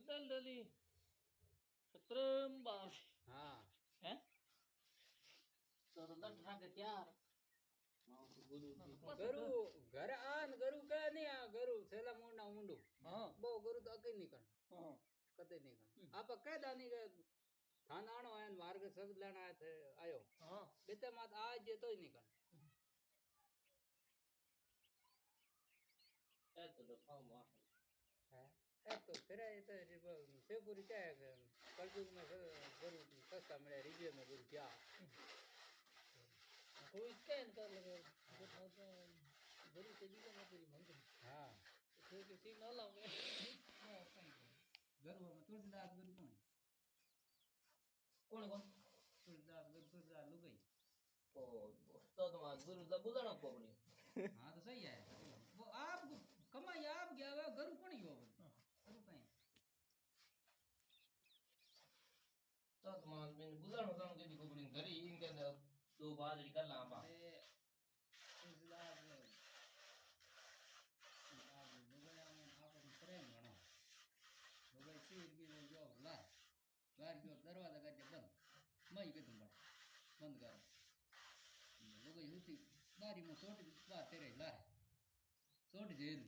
डल डली सत्रम बार हाँ हैं तो लट रहा के त्यार गरु घर आन गरु का नहीं आ गरु सेला मुंडा मुंडू हाँ बो गरु तो अके नहीं कर हाँ कदे नहीं कर आप कह दानी के थान आनो है मार्ग सब लेना आए थे आयो हाँ बेटे मत आज ये तो ही नहीं कर ऐ तो फार्म वाह है ए तो फिर ये तो सेपुरी क्या है कलयुग में गरु सस्ता मिले रिव्यू में गरु क्या कोई स्कैन कर लगे जो था तो बड़ी तेजी का ना तेरी मांग हाँ तो किसी ना लाओगे गरु में तुलसीदास गरु कौन कौन कौन तुलसीदास लुक गई ओ तो तुम्हारा गुरु तो बुलाना पड़ेगी हाँ तो सही है वो आप कमाई आप गया हुआ गरु कौन ही हो गरु कहीं तो तुम्हारा मैंने बुलाना तो उनके दिखो बुलाने घरे इनके अंदर दो बाजरी का लांबा तुलसीदास लोगों में आप प्रेम गणो लोगों चीर भी जो ला बाहर जो दरवाजा का बंद मैं के तुम बंद कर लोग यूसी बारी में सोट बात तेरे ला सोट जेल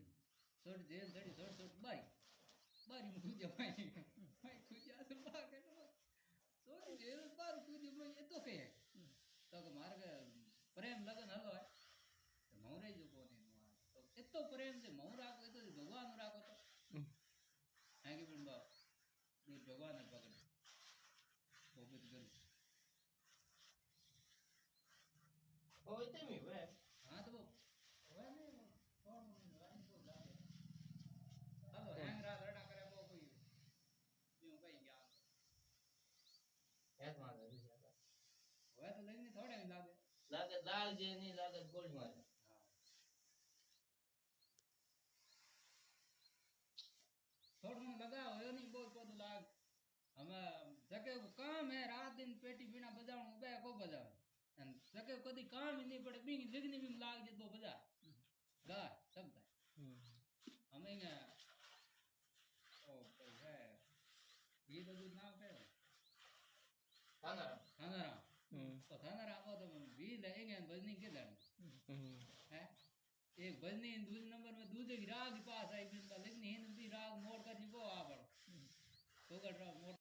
धड़ी सोट बारी में तुझे मैं तुझे तो बात कर सोट जेल बार तुझे मैं ये तो के तो मार्ग प्रेम लगन हलो है तो मोरे जो कोने तो इतो प्रेम से मोर राखो तो भगवान राखो तो है कि बिन बाप ये भगवान है पकड़ गोबित गुरु ओ इतने में वे हाँ तो वो नहीं कौन रानी को जाते हेलो हैंग रड़ा करे वो कोई यूं कहीं ज्ञान याद मार दे ज्यादा वो तो लेकिन थोड़े ही लागे लागे लाल जे नहीं लागे गोली मारे हाँ थोड़ा हम लगा हो नहीं बहुत बहुत लाग हमें जगह को काम है रात दिन पेटी बिना बजाऊं बे को बजावे जगह कदी काम ही नहीं पड़े बिंग लिखनी भी लाग जे तो बजा गा सब है हमें ओ कोई है ये तो दूध नाम है थाना तो थाना वो तो भी लेंगे बजनी के लेंगे है एक बजनी दूसरे नंबर में दूसरे की राग पास आई बिन का लेकिन हिंद भी राग मोड़ कर नहीं वो आ पड़ो तो कर रहा मोड़